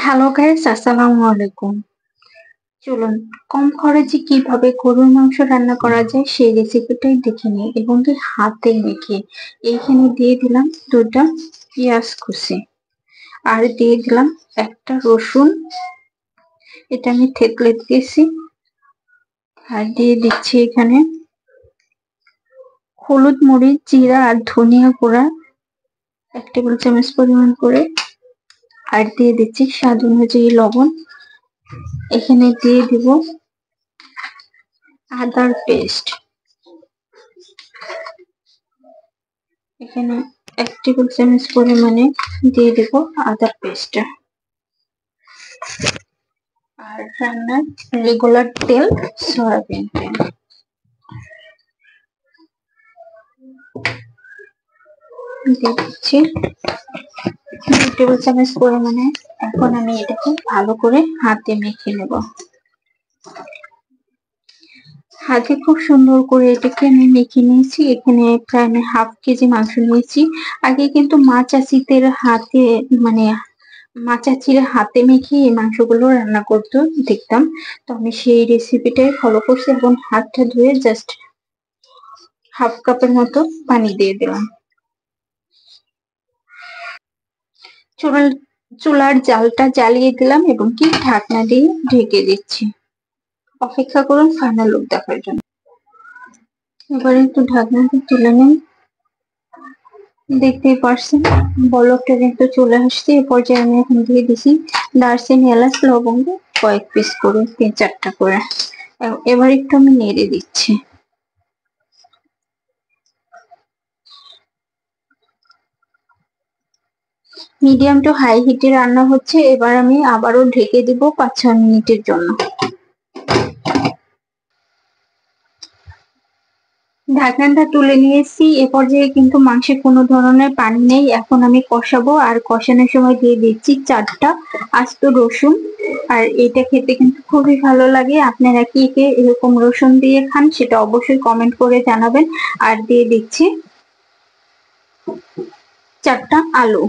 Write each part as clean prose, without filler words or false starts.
Hello guys, আসসালামু আলাইকুম। চলুন কম খরচে কিভাবে গরুর মাংস রান্না করা যায় সেই রেসিপিটাই দেখে নিই এবং কি হাতে মেখে। এইখানে দিয়ে দিলাম দুটা পেঁয়াজ কুচি আর দিয়ে দিলাম একটা রসুন, এটা আমি থেতলে দিয়েছি। আর দিয়ে দিচ্ছি এখানে হলুদ, মরিচ, জিরা আর ধনিয়া গুঁড়া 1 টেবিল চামচ পরিমাণ করে। আর দিয়ে দিচ্ছি স্বাদ অনুযায়ী লবণ। এখানে দিয়ে দিব আদার পেস্ট, এখানে 1 টেবিল চামচ পরিমাণে দিয়ে দেব আদার পেস্ট। আর রান্নার রেগুলার তেল সয়াবিন তেল দিয়ে দিচ্ছি 2 টেবিল চামচ পরিমাণে। এখন আমি এটাকে ভালো করে হাতে মেখে নেব। হাতে খুব সুন্দর করে এটাকে আমি মেখে নিয়েছি। এখানে প্রায় আমি হাফ কেজি মাংস নিয়েছি। আগে কিন্তু মা চাচিদের হাতে মা চাচিরা হাতে মেখে এই মাংসগুলো রান্না করতো দেখতাম। তো আমি সেই রেসিপিটাই ফলো করছি এবং হাতটা ধুয়ে জাস্ট হাফ কাপের মতো পানি দিয়ে দিলাম। চুলার জালটা জ্বালিয়ে দিলাম এবং কি ঢাকনা দিয়ে ঢেকে দিচ্ছি। অপেক্ষা করুন ফাইনাল লুক দেখার জন্য। এবারে একটু ঢাকনাটা তুলে নিন। দেখতেই পারছেন বলকটা কিন্তু চলে আসছে। এ পর্যায়ে আমি এখন দিয়ে দিছি দারচিনি, এলাচ, লবঙ্গ কয়েক পিস করে 3-4টা করে। এবার একটু আমি নেড়ে দিচ্ছি। মিডিয়াম টু হাই হিটে রান্না হচ্ছে। এবার আমি আবারও ঢেকে দিব 5-6 মিনিটের জন্য। ঢাকনাটা তুলে নিয়েছি। এ পর্যায়ে কিন্তু মাংসে কোনো ধরনের পানি নেই। এখন আমি কষাবো আর কষানোর সময় দিয়ে দিচ্ছি 4টা আস্ত রসুন। আর এটা খেতে কিন্তু খুবই ভালো লাগে। আপনারা কি কে এরকম রসুন দিয়ে খান সেটা অবশ্যই কমেন্ট করে জানাবেন। আর দিয়ে দিচ্ছি 4টা আলু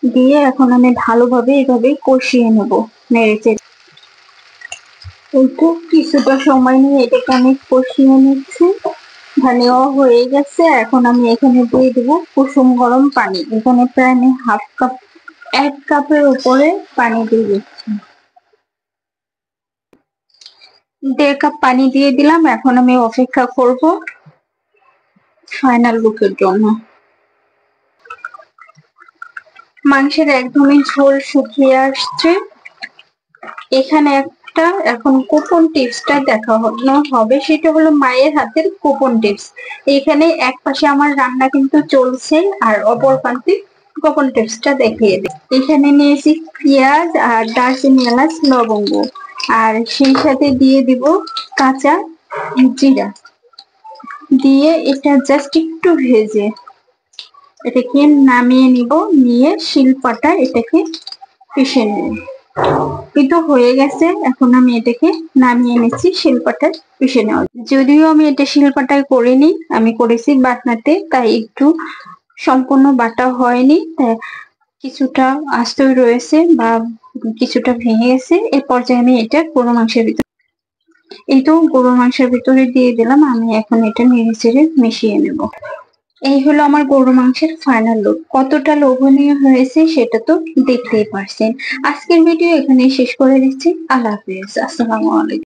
দিয়ে এখন আমি ভালোভাবে এভাবে কষিয়ে নেব নেড়েচেড়ে। এই তো কিছুটা সময় নিয়ে এটাকে আমি কষিয়ে নিচ্ছি। নেওয়া হয়ে গেছে। এখন আমি এখানে দিয়ে দেবো কুসুম গরম পানি। এখানে প্রায় আমি হাফ কাপ 1 কাপের উপরে পানি দিয়ে দিচ্ছি। 1.5 কাপ পানি দিয়ে দিলাম। এখন আমি অপেক্ষা করব ফাইনাল লুকের জন্য। মাংসের একদমই ঝোল শুকিয়ে আসছে। এখানে একটা এখন গোপন টিপসটা দেখানো হবে, সেটা হলো মায়ের হাতের গোপন টিপস। এখানে এক পাশে আমার রান্না কিন্তু চলছে আর অপর প্রান্তে গোপন টিপসটা দেখিয়ে দিই। এখানে নিয়েছি পেঁয়াজ আর দারচিনি, এলাচ, লবঙ্গ আর সেই সাথে দিয়ে দিব কাঁচা জিরা দিয়ে এটা জাস্ট একটু ভেজে এটাকে নামিয়ে নিব। নিয়ে শিলপাটায় এটাকে পিষে নেব। এটা হয়ে গেছে। এখন আমি এটাকে নামিয়ে নিচ্ছি শিলপাটায় পিষে নেওয়া। যদিও আমি এটা শিলপাটায় করিনি, আমি করেছি বাটনাতে, তাই একটু সম্পূর্ণ বাটা হয়নি, তাই কিছুটা আস্তই রয়েছে বা কিছুটা ভেঙে গেছে। এর পর্যায়ে আমি এটা গরু মাংসের ভিতরে গরুর মাংসের ভিতরে দিয়ে দিলাম। আমি এখন এটা নেড়েচেড়ে মিশিয়ে নেব। এই হলো আমার গরু মাংসের ফাইনাল লুক। কতটা লোভনীয় হয়েছে সেটা তো দেখতেই পারছেন। আজকের ভিডিও এখানে শেষ করে দিচ্ছি। আল্লাহ হাফেজ, আসসালামু আলাইকুম।